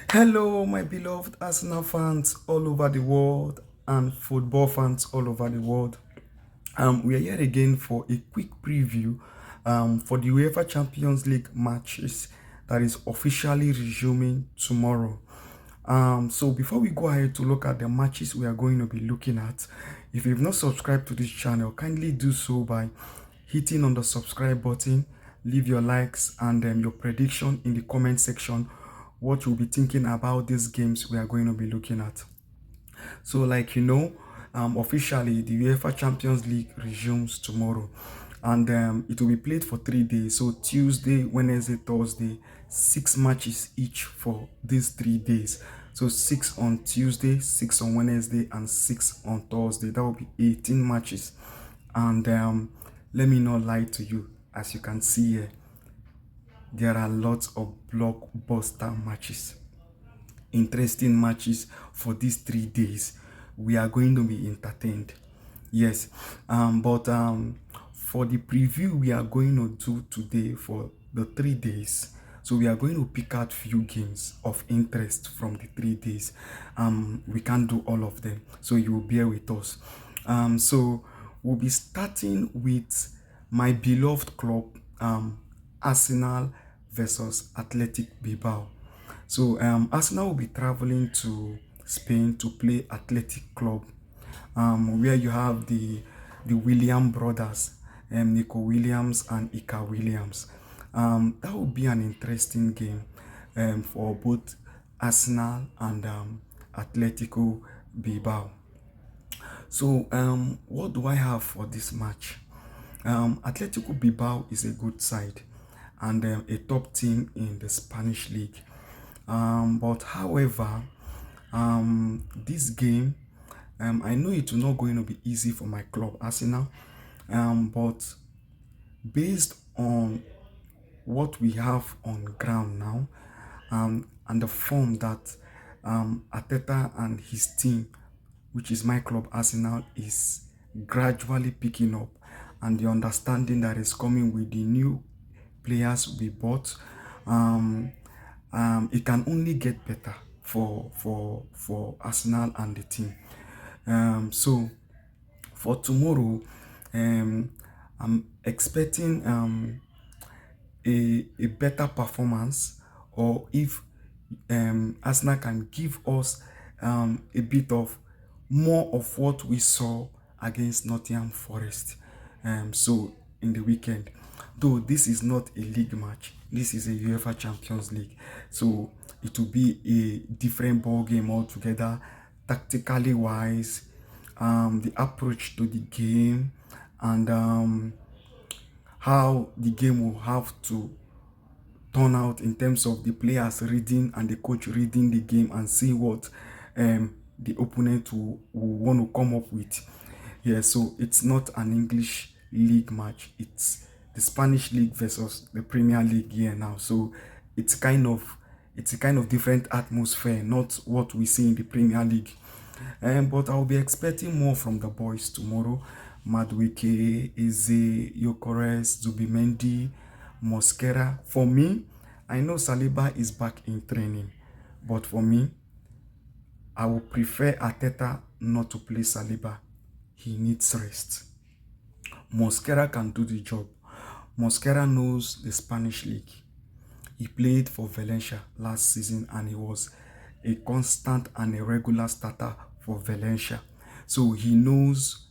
Hello, my beloved Arsenal fans all over the world and football fans all over the world. We are here again for a quick preview for the UEFA Champions League matches that is officially resuming tomorrow. So before we go ahead to look at the matches we are going to be looking at, if you've not subscribed to this channel, kindly do so by hitting on the subscribe button, leave your likes and your prediction in the comment section, what you'll be thinking about these games we are going to be looking at. So officially the UEFA Champions League resumes tomorrow, and it will be played for 3 days. So Tuesday, Wednesday, Thursday, 6 matches each for these 3 days. So 6 on Tuesday, 6 on Wednesday, and 6 on Thursday. That will be 18 matches. And let me not lie to you, as you can see here, there are lots of blockbuster matches, interesting matches for these 3 days. We are going to be entertained. Yes, but for the preview we are going to do today for the 3 days, so we are going to pick out few games of interest from the 3 days. We can't do all of them, so you will bear with us. So we'll be starting with my beloved club, Arsenal versus Athletic Bilbao. So Arsenal will be traveling to Spain to play Athletic Club, where you have the William brothers, Nico Williams and Ika Williams. That will be an interesting game for both Arsenal and Atletico Bilbao. So what do I have for this match? Atletico Bilbao is a good side and a top team in the Spanish league. But however, this game, I know it's not going to be easy for my club Arsenal, but based on what we have on ground now, and the form that Arteta and his team, which is my club Arsenal, is gradually picking up, and the understanding that is coming with the new players we bought, it can only get better for Arsenal and the team. So for tomorrow, I'm expecting a better performance, or if Arsenal can give us a bit of more of what we saw against Nottingham Forest. So in the weekend, though this is not a league match, this is a UEFA Champions League, so it will be a different ball game altogether, tactically wise, the approach to the game, and how the game will have to turn out in terms of the players reading and the coach reading the game and see what the opponent will want to come up with. Yeah, so it's not an English league match, it's the Spanish league versus the Premier League here now. So it's a kind of different atmosphere, not what we see in the Premier League. But I'll be expecting more from the boys tomorrow. Madueke, Eze, Yokores, Zubimendi, Mosquera. For me, I know Saliba is back in training, but for me, I would prefer Arteta not to play Saliba. He needs rest. Mosquera can do the job. Mosquera knows the Spanish league. He played for Valencia last season and he was a constant and a regular starter for Valencia. So he knows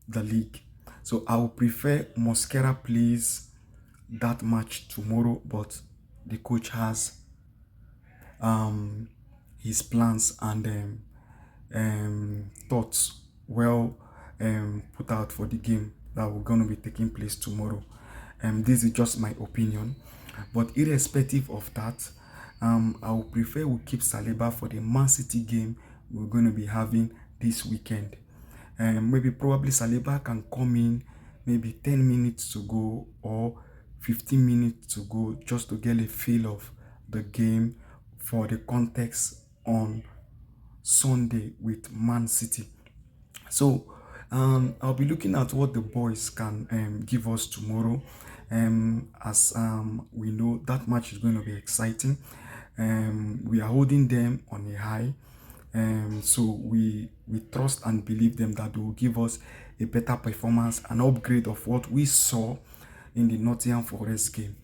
the league. So I would prefer Mosquera plays that match tomorrow, but the coach has his plans and thoughts well put out for the game that we're going to be taking place tomorrow. This is just my opinion, but irrespective of that, I would prefer we keep Saliba for the Man City game we're going to be having this weekend. Maybe probably Saliba can come in maybe 10 minutes to go or 15 minutes to go, just to get a feel of the game for the context on Sunday with Man City. So I'll be looking at what the boys can give us tomorrow. As we know, that match is going to be exciting. We are holding them on a high. So we trust and believe them that they will give us a better performance, an upgrade of what we saw in the Nottingham Forest game.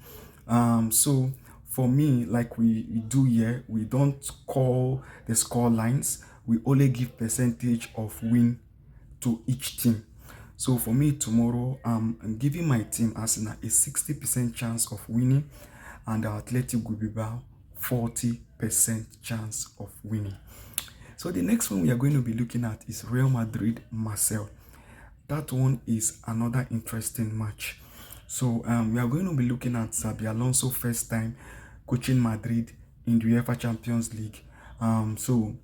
So for me, like we do here, we don't call the score lines. We only give percentage of win to each team. So for me tomorrow, I'm giving my team Arsenal a 60% chance of winning, and our Athletic will be about 40% chance of winning. So the next one we are going to be looking at is Real Madrid Marseille. That one is another interesting match. So we are going to be looking at Xabi Alonso first time coaching Madrid in the UEFA Champions League. So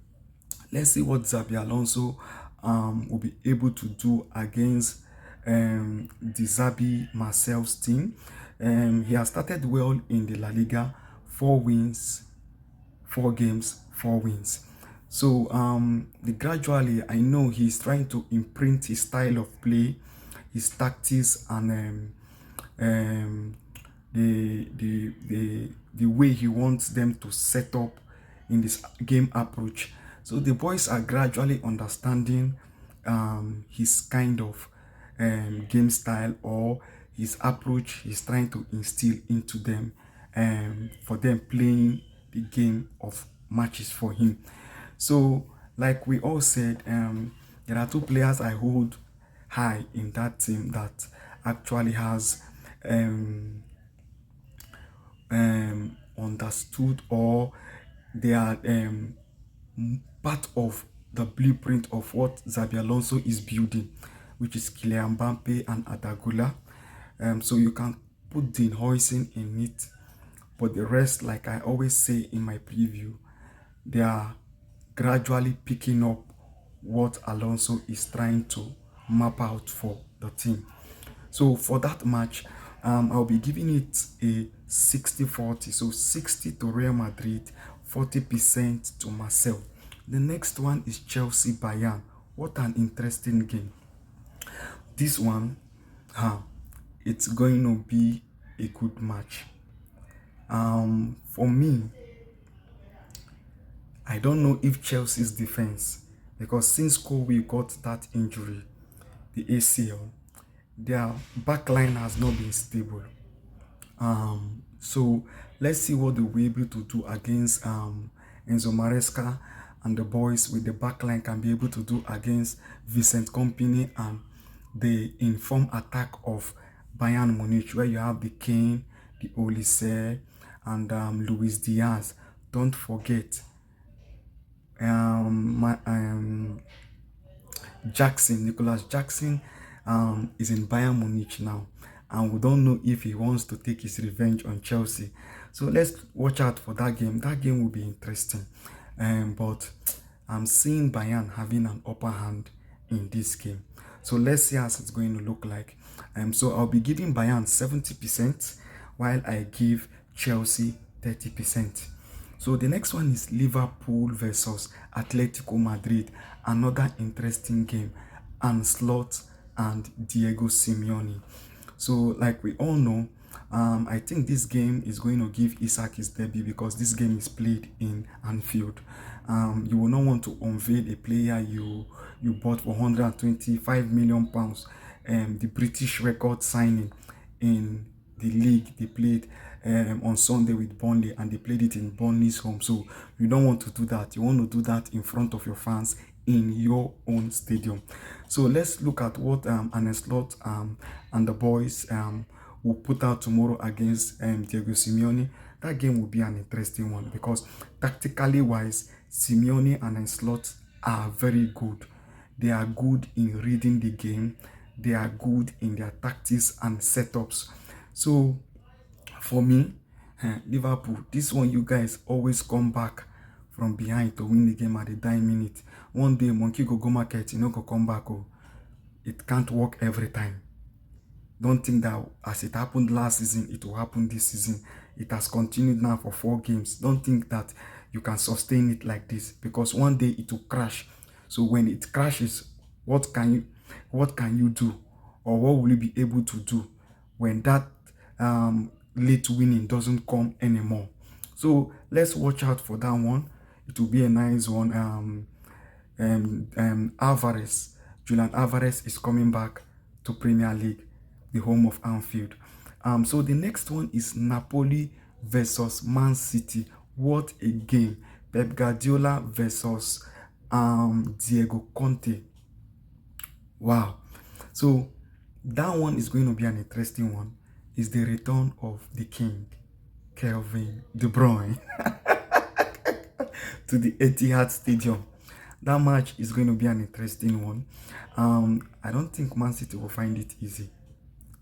let's see what Xabi Alonso will be able to do against the Xabi Marseille's team. He has started well in the La Liga, 4 wins, 4 games, 4 wins. So gradually, I know he's trying to imprint his style of play, his tactics, and the way he wants them to set up in this game approach. So the boys are gradually understanding his kind of game style or his approach he's trying to instill into them for them playing the game of matches for him. So like we all said, there are two players I hold high in that team that actually has understood, or they are part of the blueprint of what Xabi Alonso is building, which is Kylian Mbappe and Adagula. So you can put Dean Huijsen in it, but the rest, like I always say in my preview, they are gradually picking up what Alonso is trying to map out for the team. So for that match, I'll be giving it a 60-40. So 60 to Real Madrid, 40% to Marseille. The next one is Chelsea Bayern. What an interesting game. This one, it's going to be a good match. For me, I don't know if Chelsea's defense, because since Kobe got that injury, the ACL, their backline has not been stable. So let's see what they will be able to do against Enzo Maresca and the boys with the backline can be able to do against Vincent Kompany and the informed attack of Bayern Munich, where you have the Kane, the Olise, and Luis Diaz. Don't forget Nicholas Jackson is in Bayern Munich now, and we don't know if he wants to take his revenge on Chelsea. So let's watch out for that game. That game will be interesting. But I'm seeing Bayern having an upper hand in this game. So let's see how it's going to look like. So I'll be giving Bayern 70%, while I give Chelsea 30%. So the next one is Liverpool versus Atletico Madrid. Another interesting game. Ancelotti and Diego Simeone. So like we all know, I think this game is going to give Isak his debut because this game is played in Anfield. You will not want to unveil a player you bought for £125 million, the British record signing in the league. They played on Sunday with Burnley, and they played it in Burnley's home. So you don't want to do that. You want to do that in front of your fans in your own stadium. So let's look at what Ancelotti and the boys will put out tomorrow against Diego Simeone. That game will be an interesting one because tactically wise, Simeone and Ancelotti are very good. They are good in reading the game. They are good in their tactics and setups. So for me, Liverpool, this one, you guys always come back from behind to win the game at the dying minute. One day, monkey go market, you know, go come back. Oh, it can't work every time. Don't think that as it happened last season, it will happen this season. It has continued now for 4 games. Don't think that you can sustain it like this, because one day it will crash. So when it crashes, what can you do, or what will you be able to do when that late winning doesn't come anymore? So let's watch out for that one. It will be a nice one. Alvarez, Julian Alvarez is coming back to Premier League, the home of Anfield. So the next one is Napoli versus Man City. What a game! Pep Guardiola versus Diego Conte. Wow. So that one is going to be an interesting one. Is the return of the king, Kevin De Bruyne, to the Etihad Stadium. That match is going to be an interesting one. I don't think Man City will find it easy.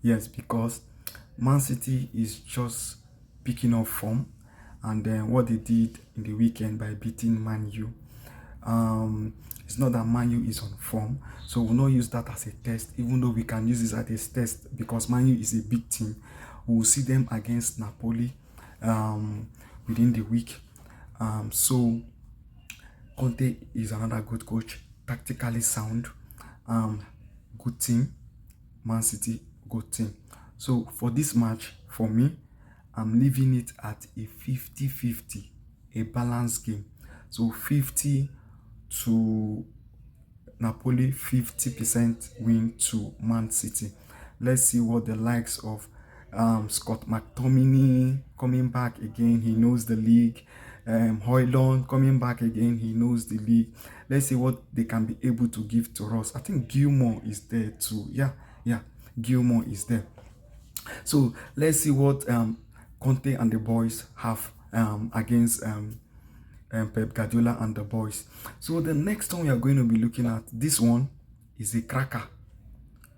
Yes, because Man City is just picking up form, and then what they did in the weekend by beating Man U. It's not that Man U is on form, so we'll not use that as a test, even though we can use this as a test because Man U is a big team. We'll see them against Napoli within the week. So Conte is another good coach, tactically sound, good team. Man City, good team. So for this match, for me, I'm leaving it at a 50-50, a balanced game. So 50 to Napoli, 50% win to Man City. Let's see what the likes of Scott McTominay coming back again. He knows the league. Højlund coming back again. He knows the league. Let's see what they can be able to give to us. I think Gilmore is there too. Yeah, Gilmore is there. So let's see what Conte and the boys have against Pep Guardiola and the boys. So the next one we are going to be looking at, this one is a cracker.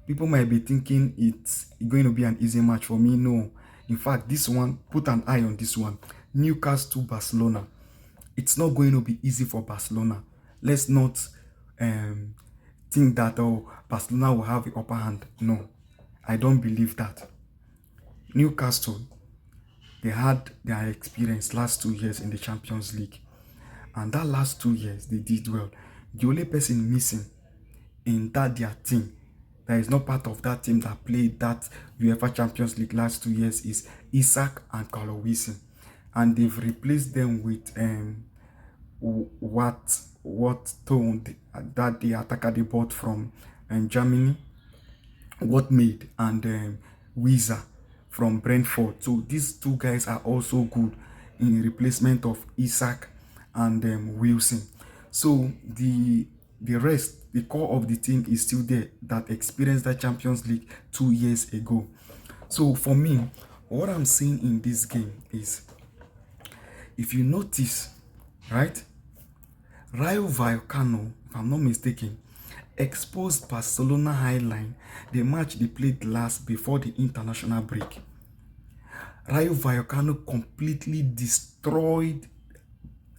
People might be thinking it's going to be an easy match. For me, no. In fact, this one, put an eye on this one. Newcastle Barcelona. It's not going to be easy for Barcelona. Let's not think that Barcelona will have the upper hand. No, I don't believe that. Newcastle, they had their experience last 2 years in the Champions League. And that last 2 years, they did well. The only person missing in their team that is not part of that team that played that UEFA Champions League last 2 years is Isak and Carlo Wilson. And they've replaced them with what toned that the attacker they bought from Germany, what made, and Weezer from Brentford. So these two guys are also good in replacement of Isak and Wilson. So the rest, the core of the team is still there that experienced that Champions League 2 years ago. So for me, what I'm seeing in this game is, if you notice, right, Rayo Vallecano, if I'm not mistaken, exposed Barcelona highline the match they played last before the international break. Rayo Vallecano completely destroyed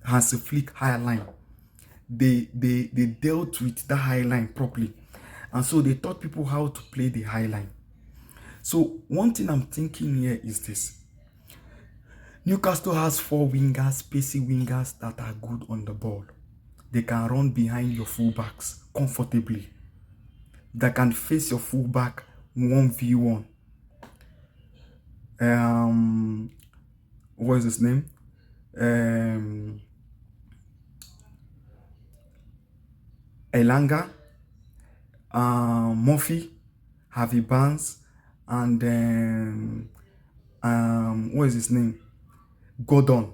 Hansi Flick highline. They dealt with the highline properly, and so they taught people how to play the highline. So one thing I'm thinking here is this: Newcastle has 4 wingers, pacey wingers that are good on the ball. They can run behind your fullbacks comfortably. They can face your fullback 1v1. What is his name? Elanga, Murphy, Harvey Barnes, and what is his name? Gordon.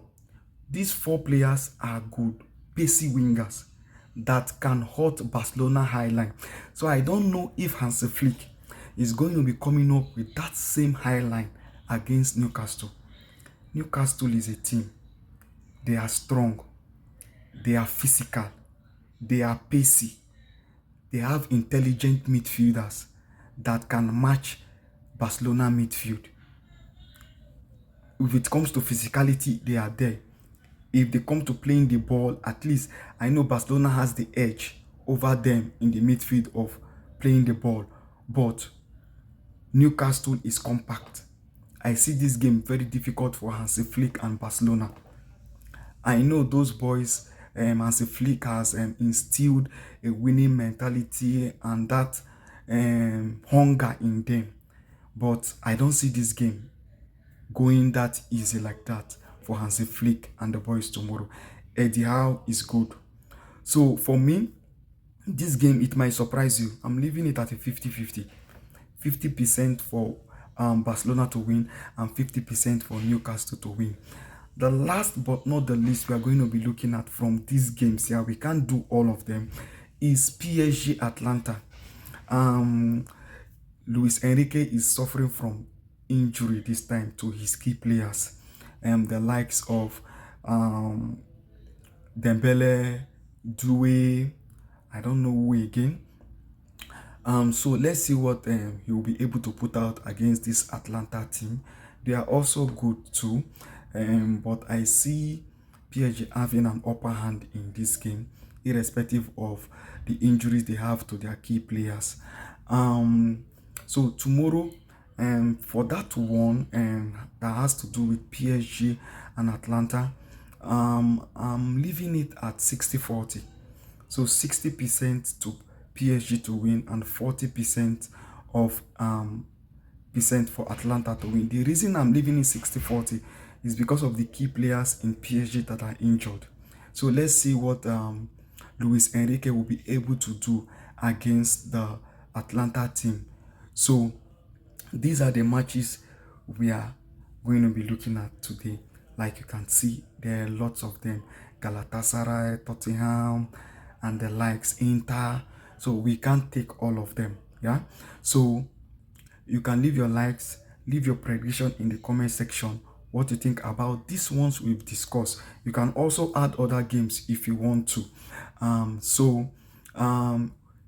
These 4 players are good, pacey wingers that can hurt Barcelona highline. So I don't know if Hansi Flick is going to be coming up with that same highline against Newcastle. Newcastle is a team. They are strong. They are physical. They are pacey. They have intelligent midfielders that can match Barcelona midfield. If it comes to physicality, they are there. If they come to playing the ball, at least I know Barcelona has the edge over them in the midfield of playing the ball. But Newcastle is compact. I see this game very difficult for Hansi Flick and Barcelona. I know those boys, Hansi Flick has instilled a winning mentality and that hunger in them. But I don't see this game going that easy like that for Hansi Flick and the boys tomorrow. Eddie Howe is good. So for me, this game, it might surprise you. I'm leaving it at a 50-50. 50% for Barcelona to win and 50% for Newcastle to win. The last but not the least we are going to be looking at from these games here, we can't do all of them, is PSG Atlanta. Luis Enrique is suffering from injury this time to his key players, the likes of Dembele, Doué, I don't know who again. So let's see what he will be able to put out against this Atlanta team. They are also good too, but I see PSG having an upper hand in this game, irrespective of the injuries they have to their key players. So tomorrow, for that one, that has to do with PSG and Atlanta, I'm leaving it at 60-40. So 60% to PSG to win and 40% of percent for Atlanta to win. The reason I'm leaving it 60-40 is because of the key players in PSG that are injured. So let's see what Luis Enrique will be able to do against the Atlanta team. So these are the matches we are going to be looking at today. Like you can see, there are lots of them. Galatasaray, Tottenham, and the likes, Inter. So we can't take all of them. Yeah. So you can leave your likes, leave your prediction in the comment section. What you think about these ones we've discussed. You can also add other games if you want to.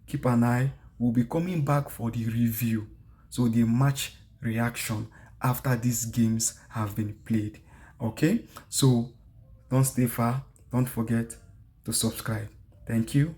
Keep an eye. We'll be coming back for the review. So the match reaction after these games have been played. Okay. So don't stay far. Don't forget to subscribe. Thank you.